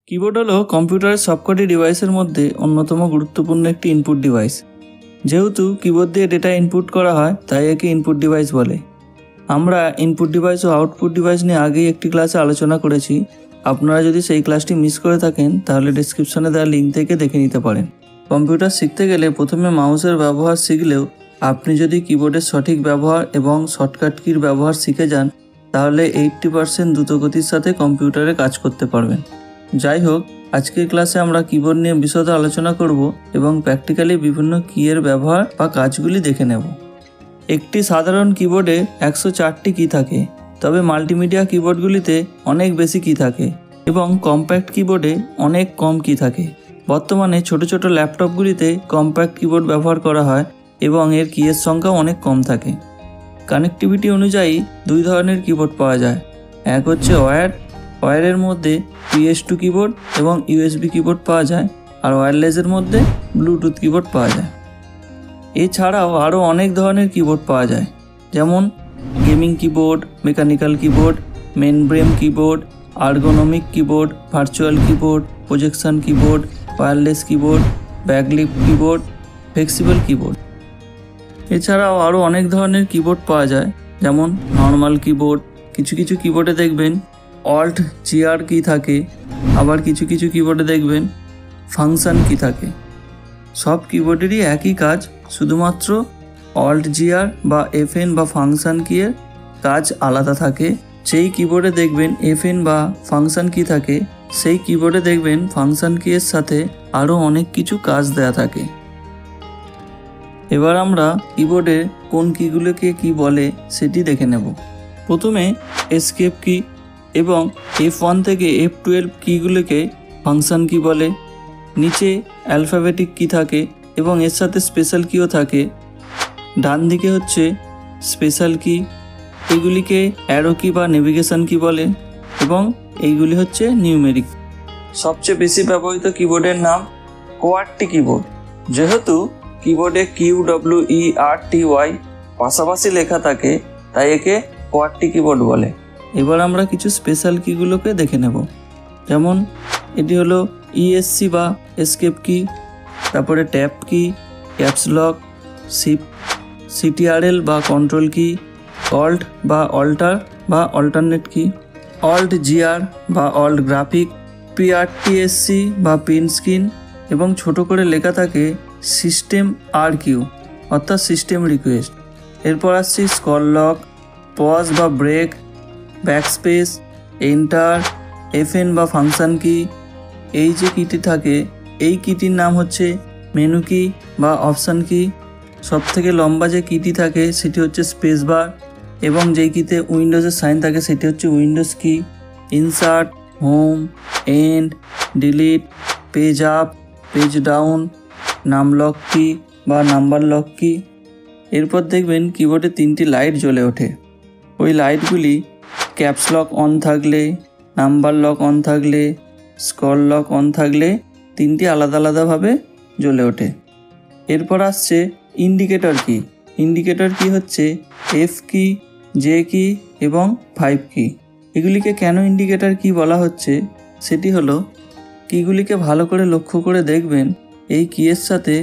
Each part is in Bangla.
কিবোর্ড হলো কম্পিউটারের সবকটি ডিভাইসের মধ্যে অন্যতম গুরুত্বপূর্ণ একটি ইনপুট ডিভাইস। যেহেতু কিবোর্ড দিয়ে ডেটা ইনপুট করা হয় তাই একে ইনপুট ডিভাইস বলে। আমরা ইনপুট ডিভাইস ও আউটপুট ডিভাইস নিয়ে আগেই একটি ক্লাসে আলোচনা করেছি। আপনারা যদি সেই ক্লাসটি মিস করে থাকেন তাহলে ডিসক্রিপশনে দেওয়া লিঙ্ক থেকে দেখে নিতে পারেন। কম্পিউটার শিখতে গেলে প্রথমে মাউসের ব্যবহার শিখলেও আপনি যদি কিবোর্ডের সঠিক ব্যবহার এবং শর্টকাট কির ব্যবহার শিখে যান তাহলে 80% দ্রুতগতির সাথে কম্পিউটারে কাজ করতে পারবেন। যাই হোক, আজকের ক্লাসে আমরা কিবোর্ড নিয়ে বিশদে আলোচনা করব এবং প্র্যাকটিক্যালি বিভিন্ন কিয়ের ব্যবহার বা কাজগুলি দেখে নেব। একটি সাধারণ কিবোর্ডে 104টি কি থাকে, তবে মাল্টিমিডিয়া কিবোর্ডগুলিতে অনেক বেশি কি থাকে এবং কম্প্যাক্ট কিবোর্ডে অনেক কম কি থাকে। বর্তমানে ছোট ছোট ল্যাপটপগুলিতে কম্প্যাক্ট কিবোর্ড ব্যবহার করা হয় এবং এর কিয়ের সংখ্যা অনেক কম থাকে। কানেক্টিভিটি অনুযায়ী দুই ধরনের কিবোর্ড পাওয়া যায়। এক হচ্ছে ওয়্যারের মধ্যে PS2 কিবোর্ড এবং USB কিবোর্ড পাওয়া যায়, আর ওয়্যারলেসের মধ্যে ব্লুটুথ কিবোর্ড পাওয়া যায়। এছাড়াও আরও অনেক ধরনের কিবোর্ড পাওয়া যায়, যেমন gaming keyboard, mechanical keyboard, membrane keyboard, ergonomic keyboard, virtual keyboard, projection keyboard, wireless keyboard, backlit keyboard, flexible keyboard. এছাড়াও আরও অনেক ধরনের কিবোর্ড পাওয়া যায়, যেমন নর্মাল কিবোর্ড। কিছু কিছু কিবোর্ডে দেখবেন অল্ট জিআর কি থাকে, আবার কিছু কিছু কিবোর্ডে দেখবেন ফাংশন কি থাকে। সব কিবোর্ডেরই একই কাজ, শুধুমাত্র অল্ট জিআর বা FN বা ফাংশন কিয়ের কাজ আলাদা থাকে। যেই কিবোর্ডে দেখবেন FN বা ফাংশন কি থাকে সেই কিবোর্ডে দেখবেন ফাংশন কিয়ের সাথে আরও অনেক কিছু কাজ দেয়া থাকে। এবার আমরা কিবোর্ডে কোন কিগুলোকে কি বলে সেটি দেখে নেব। প্রথমে এসকেপ কি এবং F1 থেকে F12 কিগুলোকে ফাংশন কি বলে। নিচে অ্যালফাবেটিক কি থাকে এবং এর সাথে স্পেশাল কিও থাকে। ডান দিকে হচ্ছে স্পেশাল কি, এগুলিকে অ্যারো কি বা নেভিগেশন কি বলে, এবং এইগুলি হচ্ছে নিউমেরিক। সবচেয়ে বেশি ব্যবহৃত কিবোর্ডের নাম কোয়ার্টি কিবোর্ড। যেহেতু কিবোর্ডে QWERTY পাশাপাশি লেখা থাকে তাই একে কোয়ার্টি কিবোর্ড বলে। এবার আমরা কিছু স্পেশাল কিগুলোকে দেখে নেব, যেমন এটি হলো ESC বা এসকেপ কি, তারপরে ট্যাব কি, ক্যাপস লক, শিফট, CTRL বা কন্ট্রোল কি, অল্ট বা অল্টার বা অল্টারনেট কি, অল্ট জিআর বা অল্ট গ্রাফিক, PRTSC বা প্রিন্ট স্ক্রিন, এবং ছোট করে লেখা থাকে সিস্টেম RQ অর্থাৎ সিস্টেম রিকোয়েস্ট। এরপর আসছি স্ক্রল লক, পজ বা ব্রেক, ব্যাকস্পেস, এন্টার, FN বা ফাংশন কি। এই যে কিটি থাকে এই কিটির নাম হচ্ছে মেনু কি বা অপশান কি। সবথেকে লম্বা যে কিটি থাকে সেটি হচ্ছে স্পেস বার, এবং যেই কিতে উইন্ডোজের সাইন থাকে সেটি হচ্ছে Windows key. Insert, home, end, delete, page up, page down, num lock key বা নাম্বার লক কি। এরপর দেখবেন কিবোর্ডে 3টি লাইট জ্বলে ওঠে। ওই লাইটগুলি ক্যাপস লক অন থাকলে, নাম্বার লক অন থাকলে, স্ক্রল লক অন থাকলে 3টি আলাদা আলাদাভাবে জ্বলে ওঠে। এরপর আসছে ইন্ডিকেটর কি। ইন্ডিকেটর কি হচ্ছে F কি, J কি এবং 5 কি। এগুলিকে কেন ইন্ডিকেটর কি বলা হচ্ছে সেটি হলো, কিগুলিকে ভালো করে লক্ষ্য করে দেখবেন এই কিয়ের সাথে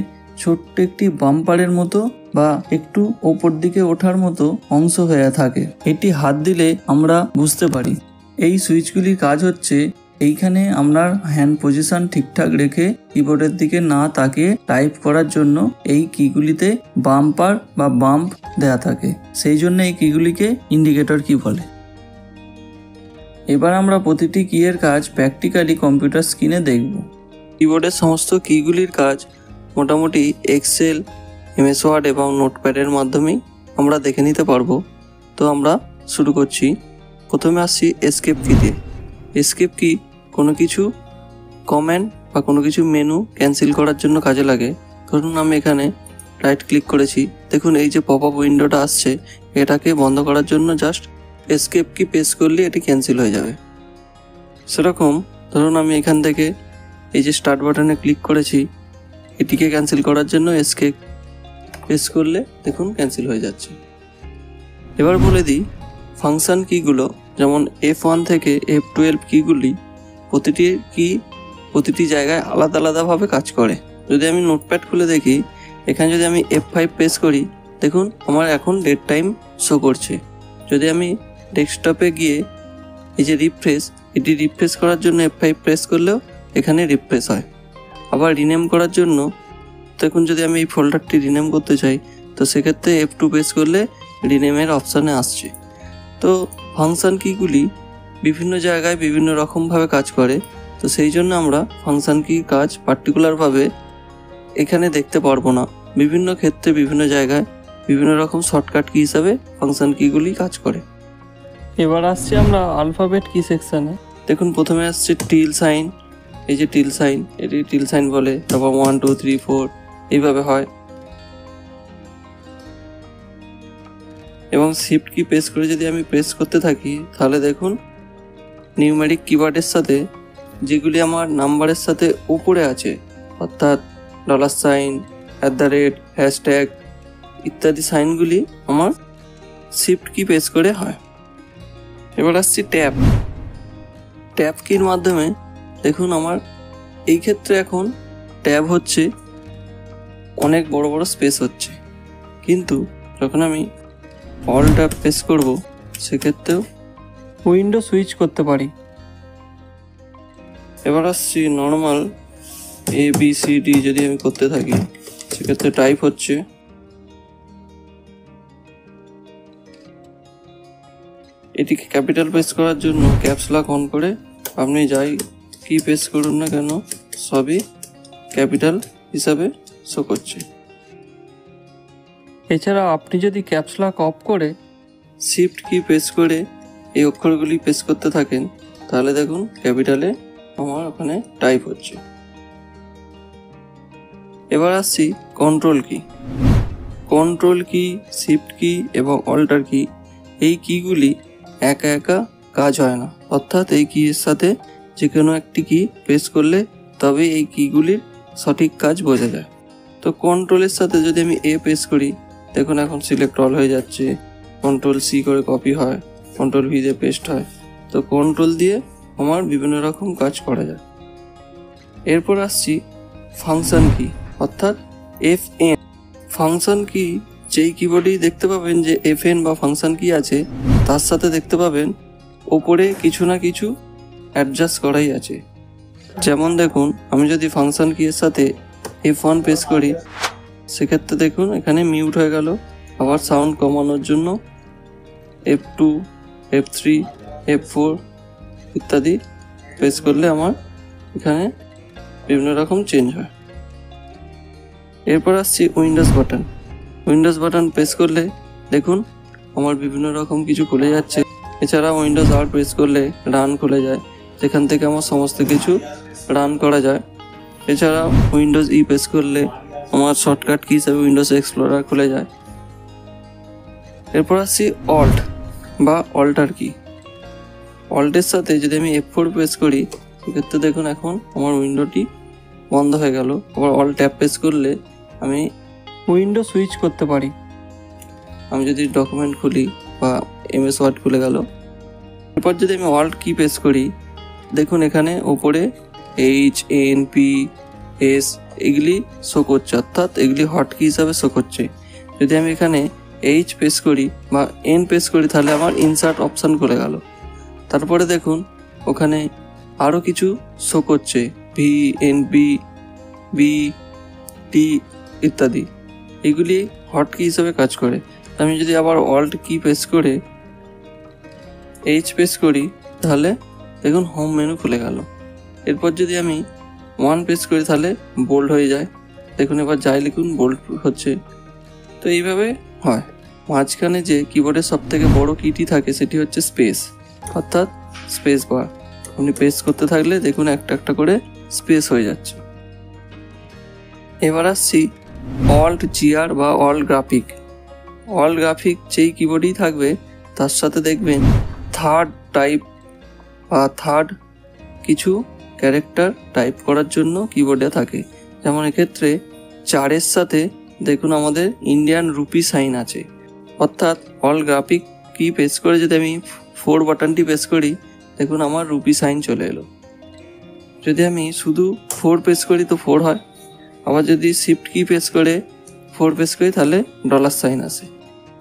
ছোট্ট একটি বাম্পারের মতো বা একটু ওপর দিকে ওঠার মতো অংশ হয়ে থাকে। এটি হাত দিলে আমরা বুঝতে পারি। এই সুইচগুলির কাজ হচ্ছে এইখানে আপনার হ্যান্ড পজিশন ঠিকঠাক রেখে কিবোর্ডের দিকে না তাকিয়ে টাইপ করার জন্য এই কিগুলিতে বাম্পার বা বাম্প দেয়া থাকে, সেই জন্য এই কিগুলিকে ইন্ডিকেটর কি বলে। এবার আমরা প্রতিটি কিয়ের কাজ প্র্যাকটিক্যালি কম্পিউটার স্ক্রিনে দেখব। কিবোর্ডের সমস্ত কিগুলির কাজ মোটামুটি এক্সেল, MS ওয়ার্ড এবং নোটপ্যাডের মাধ্যমেই আমরা দেখে নিতে পারবো। তো আমরা শুরু করছি। প্রথমে আসছি এসকেপ কি দিয়ে। এসকেপ কি কোনো কিছু কমেন্ট বা কোনো কিছু মেনু ক্যান্সেল করার জন্য কাজে লাগে। ধরুন আমি এখানে রাইট ক্লিক করেছি, দেখুন এই যে পপ আপ উইন্ডোটা আসছে এটাকে বন্ধ করার জন্য জাস্ট এসকেপ কি প্রেস করলে এটি ক্যান্সেল হয়ে যাবে। সেরকম ধরুন আমি এখান থেকে এই যে স্টার্ট বাটনে ক্লিক করেছি, এটিকে ক্যান্সেল করার জন্য এসকেপ প্রেস করলে দেখুন ক্যান্সেল হয়ে যাচ্ছে। এবার বলে দিই ফাংশন কিগুলো, যেমন F1 থেকে F12 কিগুলি প্রতিটি কি প্রতিটি জায়গায় আলাদা আলাদাভাবে কাজ করে। যদি আমি নোটপ্যাড খুলে দেখি, এখানে যদি আমি F5 প্রেস করি, দেখুন আমার এখন ডেট টাইম শো করছে। যদি আমি ডেস্কটপে গিয়ে এই যে রিফ্রেশ, এটি রিফ্রেশ করার জন্য F5 প্রেস করলেও এখানে রিফ্রেশ হয়। আবার রিনেম করার জন্য দেখুন, যদি আমি এই ফোল্ডারটি রিনেম করতে চাই, তো সেক্ষেত্রে F2 প্রেস করলে রিনেমের অপশানে আসছে। তো ফাংশন কিগুলি বিভিন্ন জায়গায় বিভিন্ন রকমভাবে কাজ করে। তো সেই জন্য আমরা ফাংশন কি কাজ পার্টিকুলারভাবে এখানে দেখতে পারবো না। বিভিন্ন ক্ষেত্রে বিভিন্ন জায়গায় বিভিন্ন রকম শর্টকাট কি হিসাবে ফাংশন কিগুলি কাজ করে। এবার আসছি আমরা আলফাবেট কি সেকশানে। দেখুন প্রথমে আসছে টিল সাইন। এই যে টিল সাইন, এটি টিল সাইন বলে। তারপর 1 2 3 4 এইভাবে হয়। এবং শিফট কি প্রেস করে যদি আমি প্রেস করতে থাকি, তাহলে দেখুন নিউমেরিক কিওয়ার্ডের সাথে যেগুলি আমার নাম্বারের সাথে উপরে আছে, অর্থাৎ $, @, ইত্যাদি সাইনগুলি আমার শিফট কি প্রেস করে হয়। এবার আসছি ট্যাব। ট্যাব কির মাধ্যমে দেখুন আমার এই ক্ষেত্রে এখন ট্যাব হচ্ছে অনেক বড় বড় স্পেস হচ্ছে, কিন্তু যখন আমি অল ট্যাব প্রেস করব সেক্ষেত্রেও উইন্ডো সুইচ করতে পারি। এবার আসছি নর্মাল ABCD যদি আমি করতে থাকি, সেক্ষেত্রে টাইপ হচ্ছে। এটিকে ক্যাপিটাল প্রেস করার জন্য ক্যাপস লক অন করে আপনি যাই কি প্রেস করুন না কেন সবই ক্যাপিটাল হিসাবে শো করছে। এছাড়া আপনি যদি ক্যাপস লক অফ করে শিফট কি প্রেস করে এই অক্ষরগুলি প্রেস করতে থাকেন, তাহলে দেখুন ক্যাপিটালে আমার ওখানে টাইপ হচ্ছে। এবার আসছি কন্ট্রোল কি। কন্ট্রোল কি, শিফট কি এবং অল্টার কি, এই কিগুলি একা একা কাজ হয় না। অর্থাৎ এই কিয়ের সাথে যে কোনো একটি কি প্রেস করলে তবেই এই কিগুলির সঠিক কাজ বোঝা যায়। তো কন্ট্রোলের সাথে যদি আমি A প্রেস করি, দেখুন এখন সিলেক্ট অল হয়ে যাচ্ছে। কন্ট্রোল C করে কপি হয়, কন্ট্রোল V দিয়ে পেস্ট হয়। তো কন্ট্রোল দিয়ে আমার বিভিন্ন রকম কাজ করা যায়। এরপর আসছি ফাংশন কি, অর্থাৎ FN। ফাংশন কি যেই কিবোর্ডেই দেখতে পাবেন যে FN বা ফাংশন কি আছে, তার সাথে দেখতে পাবেন ওপরে কিছু না কিছু অ্যাডজাস্ট করাই আছে। যেমন দেখুন আমি যদি ফাংশন কি এর সাথে F1 প্রেস করি, সেক্ষেত্রে দেখুন এখানে মিউট হয়ে গেল। আবার সাউন্ড কমানোর জন্য F2, F3, F4 ইত্যাদি প্রেস করলে আমার এখানে বিভিন্ন রকম চেঞ্জ হয়। এরপর আসছি Windows button. Windows button press করলে দেখুন আমার বিভিন্ন রকম কিছু খুলে যাচ্ছে। এছাড়া উইন্ডোজ আর প্রেস করলে রান খুলে যায়, যেখান থেকে আমার সমস্ত কিছু রান করা যায়। এছাড়া উইন্ডোজ ই প্রেস করলে আমার শর্টকাট কি হিসাবে উইন্ডোজ এক্সপ্লোরার খুলে যায়। এরপর আসছি অল্ট বা অল্টার কি। অল্টের সাথে যদি আমি F4 প্রেস করি, সেক্ষেত্রে দেখুন এখন আমার উইন্ডোটি বন্ধ হয়ে গেল। আবার অল্ট ট্যাব প্রেস করলে আমি উইন্ডো সুইচ করতে পারি। আমি যদি ডকুমেন্ট খুলি বা MS ওয়ার্ড খুলে গেল। এরপর যদি আমি অল্ট কি প্রেস করি, দেখুন এখানে ওপরে HNPS এগুলি শো করছে, অর্থাৎ এগুলি হট কি হিসাবে শো করছে। যদি আমি এখানে H প্রেস করি বা N প্রেস করি, তাহলে আমার ইনসার্ট অপশান খুলে গেল। তারপরে দেখুন ওখানে আরও কিছু শো করছে, VNB, BT ইত্যাদি। এগুলি হট কি হিসাবে কাজ করে। আমি যদি আবার অল্ট কি প্রেস করে H প্রেস করি, তাহলে দেখুন হোম মেনু খুলে গেল। এরপর যদি আমি 1 প্রেস করি, তাহলে বোল্ড হয়ে যায়। দেখুন এবার যাই লিখুন বোল্ড হচ্ছে। তো এইভাবে হয়। মাঝখানে যে কিবোর্ডের সব থেকে বড় কিটি থাকে সেটি হচ্ছে স্পেস, অর্থাৎ স্পেস বার। আপনি প্রেস করতে থাকলে দেখুন একটা একটা করে স্পেস হয়ে যাচ্ছে। এবার আসছি অল্ট GR বা অল গ্রাফিক। অল গ্রাফিক যেই কিবোর্ডেই থাকবে তার সাথে দেখবেন থার্ড টাইপ বা থার্ড কিছু ক্যারেক্টার টাইপ করার জন্য কিবোর্ডে থাকে। যেমন এক্ষেত্রে 4-এর সাথে দেখুন আমাদের ইন্ডিয়ান রুপি সাইন আছে, অর্থাৎ অল গ্রাফিক কি প্রেস করে যদি আমি 4 বাটনটি প্রেস করি, দেখুন আমার রুপি সাইন চলে এলো। যদি আমি শুধু 4 প্রেস করি তো 4 হয়, আবার যদি শিফট কি প্রেস করে 4 প্রেস করি তাহলে ডলার সাইন আসে।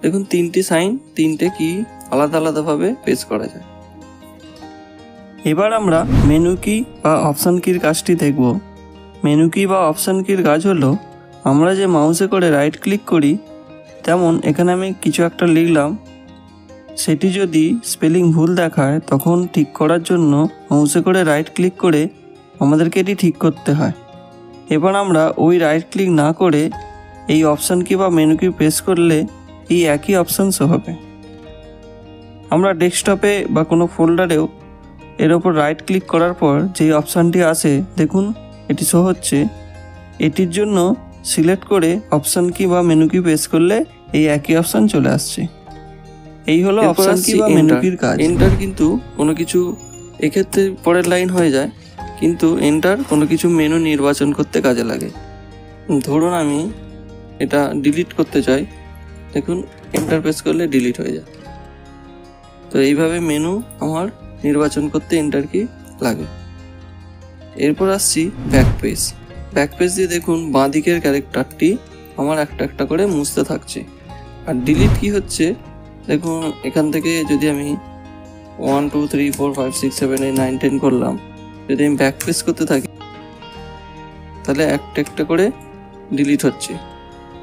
দেখুন 3টি সাইন 3টে কি আলাদা আলাদাভাবে প্রেস করা যায়। এবার আমরা মেনু কি বা অপশান কির কাজটি দেখব। মেনু কি বা অপশান কির কাজ হলো আমরা যে মাউসে করে রাইট ক্লিক করি, তেমন এখানে আমি কিছু একটা লিখলাম, সেটি যদি স্পেলিং ভুল দেখায় তখন ঠিক করার জন্য মাউসে করে রাইট ক্লিক করে আমাদেরকে এটি ঠিক করতে হয়। এবার আমরা ওই রাইট ক্লিক না করে এই অপশান কি বা মেনু কি প্রেস করলে এই একই অপশান শো হবে। আমরা ডেস্কটপে বা কোনো ফোল্ডারেও এর ওপর রাইট ক্লিক করার পর যেই অপশানটি আসে দেখুন এটি শো হচ্ছে, এটির জন্য সিলেক্ট করে অপশান কি বা মেনু কি প্রেস করলে এই একই অপশান চলে আসছে। এই হলো অপশান কি বা মেনু কির কাজ। এন্টার কিন্তু কোনো কিছু এক্ষেত্রে পরের লাইন হয়ে যায়, কিন্তু এন্টার কোনো কিছু মেনু নির্বাচন করতে কাজে লাগে। ধরুন আমি এটা ডিলিট করতে চাই, দেখুন এন্টার প্রেস করলে ডিলিট হয়ে যায়। তো এইভাবে মেনু আমার নির্বাচন করতে এন্টার কি লাগে। এরপর আসছি ব্যাক পেজ। ব্যাক পেজ দিয়ে দেখুন বাঁ দিকের ক্যারেক্টারটি আমার একটা একটা করে মুছতে থাকছে। আর ডিলিট কি হচ্ছে দেখুন, এখান থেকে যদি আমি 1 2 3 4 5 6 7 8 9 10 করলাম, যদি আমি ব্যাক পেজ করতে থাকি তাহলে একটা একটা করে ডিলিট হচ্ছে।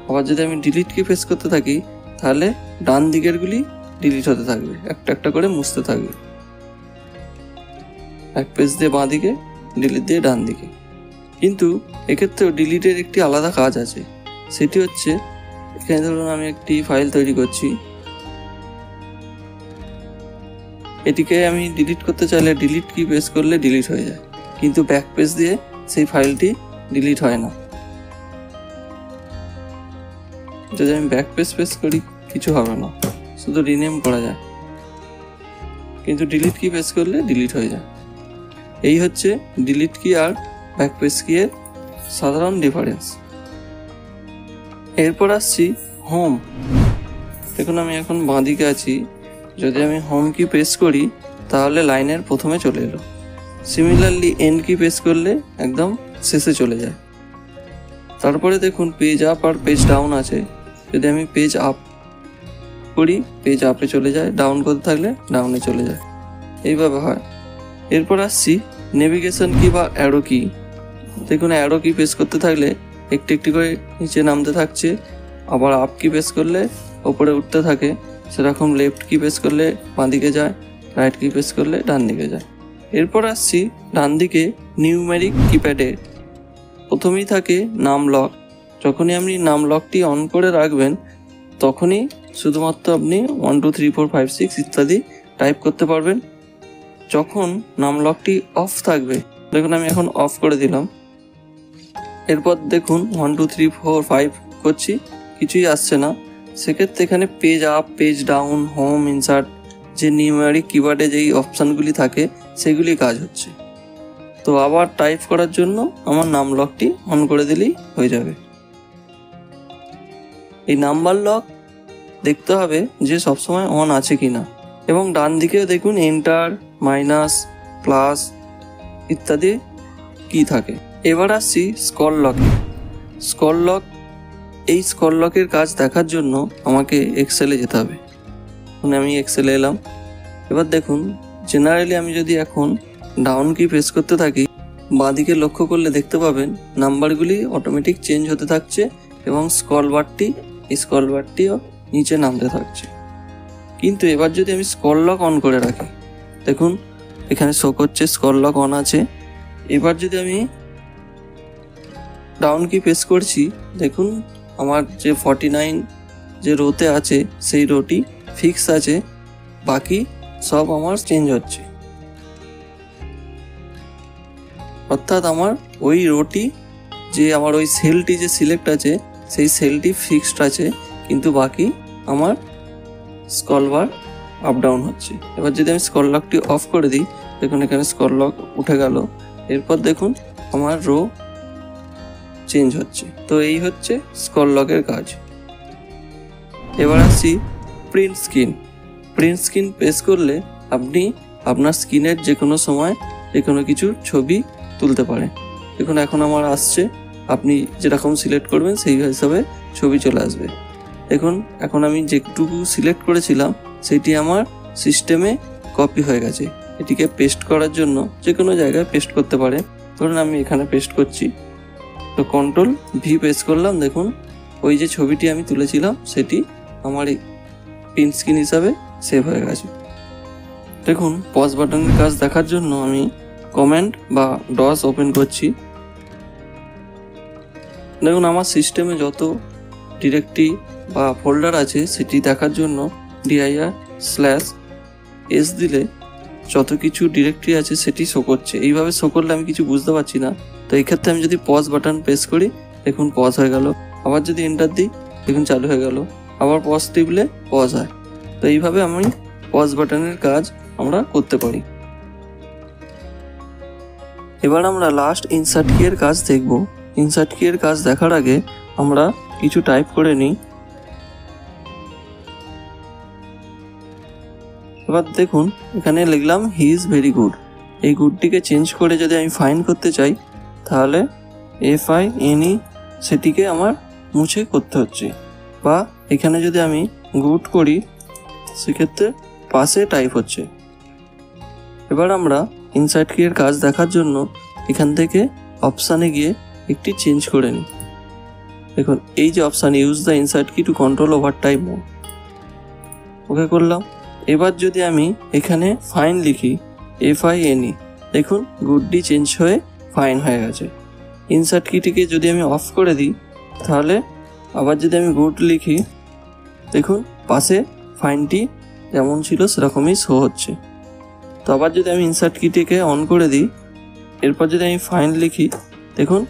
আবার যদি আমি ডিলিট কি প্রেস করতে থাকি তাহলে ডান দিকেরগুলি ডিলিট হতে থাকবে, একটা একটা করে মুছতে থাকবে। ব্যাক পেজ দিয়ে বাঁ দিকে, ডিলিট দিয়ে ডান দিকে। কিন্তু এক্ষেত্রেও ডিলিটের একটি আলাদা কাজ আছে, সেটি হচ্ছে এখানে ধরুন আমি একটি ফাইল তৈরি করছি, এটিকে আমি ডিলিট করতে চাইলে ডিলিট কি প্রেস করলে ডিলিট হয়ে যায়, কিন্তু ব্যাক পেজ দিয়ে সেই ফাইলটি ডিলিট হয় না। যদি আমি ব্যাক পেজ প্রেস করি কিছু হবে না, শুধু রিনেম করা যায়, কিন্তু ডিলিট কি প্রেস করলে ডিলিট হয়ে যায়। এই হচ্ছে ডিলিট কি আর ব্যাক পেজ কি এর সাধারণ ডিফারেন্স। এরপর আসছি হোম। দেখুন আমি এখন বাঁ দিকে আছি, যদি আমি হোম কি প্রেস করি তাহলে লাইনের প্রথমে চলে এলো। সিমিলারলি এন্ড কি প্রেস করলে একদম শেষে চলে যায়। তারপরে দেখুন পেজ আপ আর পেজ ডাউন আছে, যদি আমি পেজ আপ করি পেজ আপে চলে যায়, ডাউন করতে থাকলে ডাউনে চলে যায়, এইভাবে হয়। এরপর আসছি নেভিগেশন কি বা অ্যারো কি। দেখুন অ্যারো কি প্রেস করতে থাকলে একটু একটু করে নিচে নামতে থাকছে, আবার আপ কি প্রেস করলে ওপরে উঠতে থাকে, সেরকম লেফট কি প্রেস করলে বাঁ দিকে যায়, রাইট কি প্রেস করলে ডান দিকে যায়। এরপর আসছি ডান দিকে নিউমেরিক কিপ্যাডে প্রথমেই থাকে নাম লক। যখনই আপনি নাম লকটি অন করে রাখবেন তখনই শুধুমাত্র আপনি 1 2 3 4 5 6 ইত্যাদি টাইপ করতে পারবেন। যখন নাম লকটি অফ থাকবে, দেখুন আমি এখন অফ করে দিলাম, এরপর দেখুন 1 2 3 4 5 করছি, কিছুই আসছে না। সেক্ষেত্রে এখানে page up, page down, home, insert যে নিউমেরিক কিবোর্ডে যেই অপশানগুলি থাকে সেগুলি কাজ হচ্ছে। তো আবার টাইপ করার জন্য আমার নাম লকটি অন করে দিলেই হয়ে যাবে। এই নাম্বার লক দেখতে হবে যে সবসময় অন আছে কিনা, এবং ডান দিকেও দেখুন এন্টার, মাইনাস, প্লাস ইত্যাদি কি থাকে। এবার আসছি স্ক্রল লকে। স্ক্রল লক, এই স্ক্রল লকের কাজ দেখার জন্য আমাকে এক্সেলে যেতে হবে। আমি এক্সেলে এলাম। এবার দেখুন জেনারেলি আমি যদি এখন ডাউন কি প্রেস করতে থাকি, বাঁ দিকে লক্ষ্য করলে দেখতে পাবেন নাম্বারগুলি অটোমেটিক চেঞ্জ হতে থাকছে এবং স্ক্রল বারটিও নিচে নামতে থাকছে। কিন্তু এবার যদি আমি স্ক্রল লক অন করে রাখি, দেখুন এখানে শো করছে স্ক্রল লক অন আছে। এবার যদি আমি ডাউন কি প্রেস করছি, দেখুন আমার যে 49 যে রোতে আছে সেই রোটি ফিক্স আছে, বাকি সব আমার চেঞ্জ হচ্ছে। অর্থাৎ আমার ওই রোটি যে আমার ওই সেলটি যে সিলেক্ট আছে সেই সেলটি ফিক্সড আছে, কিন্তু বাকি আমার স্ক্রল বার আপ ডাউন হচ্ছে। এবার যদি আমি স্ক্রল লকটি অফ করে দিই, দেখুন এখানে স্ক্রল লক উঠে গেল। এরপর দেখুন আমার রো চেঞ্জ হচ্ছে। তো এই হচ্ছে স্ক্রল লকের কাজ। এবার আসছি print screen. Print screen press করলে আপনি আপনার স্ক্রিনের যে কোনো সময় যে কোনো কিছু ছবি তুলতে পারে। দেখুন এখন আমার আসছে, আপনি যেরকম সিলেক্ট করবেন সেই হিসাবে ছবি চলে আসবে। দেখুন এখন আমি যেটুকু সিলেক্ট করেছিলাম সেটি আমার সিস্টেমে কপি হয়ে গেছে। এটিকে পেস্ট করার জন্য যে কোনো জায়গায় পেস্ট করতে পারে। ধরুন আমি এখানে পেস্ট করছি, তো Ctrl+V প্রেস করলাম। দেখুন ওই যে ছবিটি আমি তুলেছিলাম সেটি আমার এই প্রিন্ট স্ক্রিন হিসাবে সেভ হয়ে গেছে। দেখুন পজ বাটনের কাজ দেখার জন্য আমি কমেন্ট বা ডস ওপেন করছি। দেখুন আমার সিস্টেমে যত ডিরেক্টরি বা ফোল্ডার আছে সেটি দেখার জন্য dir/s দিলে যত কিছু ডিরেক্টরি আছে সেটি শো করছে। এইভাবে শো করলে আমি কিছু বুঝতে পারছি না, তো এই ক্ষেত্রে আমি যদি পজ বাটন প্রেস করি, দেখুন পজ হয়ে গেল। আবার যদি এন্টার দিই, দেখুন চালু হয়ে গেল। আবার পজ টিপলে পজ হয়। তো এইভাবে আমি পজ বাটনের কাজ আমরা করতে পারি। এবার আমরা লাস্ট ইনসার্ট কি এর কাজ দেখব। ইনসার্ট কি এর কাজ দেখার আগে আমরা কিছু টাইপ করে নিই। এবার দেখুন এখানে লিখলাম হি ইজ ভেরি গুড। এই গুডটিকে চেঞ্জ করে যদি আমি ফাইন করতে চাই তাহলে FINE সেটিকে আমার মুছে করতে হচ্ছে। বা এখানে যদি আমি গুড করি সেক্ষেত্রে পাশে টাইপ হচ্ছে। এবার আমরা ইনসার্ট কি এর কাজ দেখার জন্য এখান থেকে অপশানে গিয়ে একটি চেঞ্জ করে নিই। দেখুন এই যে option use the insert key to control over time mode, okay করলাম। এবার যদি আমি এখানে ফাইন লিখি FINE, দেখুন গুডটি চেঞ্জ হয়ে ফাইন হয়ে গেছে। ইনসার্ট কিটিকে যদি আমি অফ করে দিই তাহলে আবার যদি আমি গুড লিখি, দেখুন পাশে ফাইনটি যেমন ছিল সেরকমই শো হচ্ছে। তো আবার যদি আমি ইনসার্ট কিটিকে অন করে দিই, এরপর যদি আমি ফাইন লিখি, দেখুন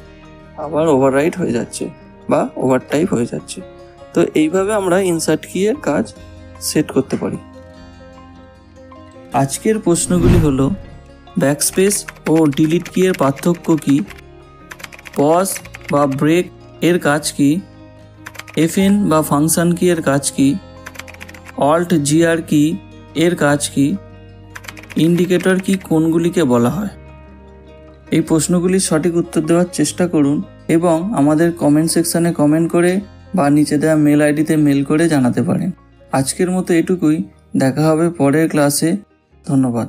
আবার ওভাররাইট হয়ে যাচ্ছে বা ওভারটাইপ হয়ে যাচ্ছে। তো এইভাবে আমরা ইনসার্ট কি এর কাজ সেট করতে পারি। আজকের প্রশ্নগুলি হলো ব্যাকস্পেস ও ডিলিট কি এর পার্থক্য কী, পজ বা ব্রেক এর কাজ কি, FN বা ফাংশন কি এর কাজ কি, Alt+GR কি এর কাজ কি, ইন্ডিকেটর কি কোনগুলিকে বলা হয়। এই প্রশ্নগুলির সঠিক উত্তর দেওয়ার চেষ্টা করুন এবং আমাদের কমেন্ট সেকশানে কমেন্ট করে বা নিচে দেওয়া মেল আইডিতে মেল করে জানাতে পারেন। আজকের মতো এটুকুই, দেখা হবে পরের ক্লাসে। ধন্যবাদ।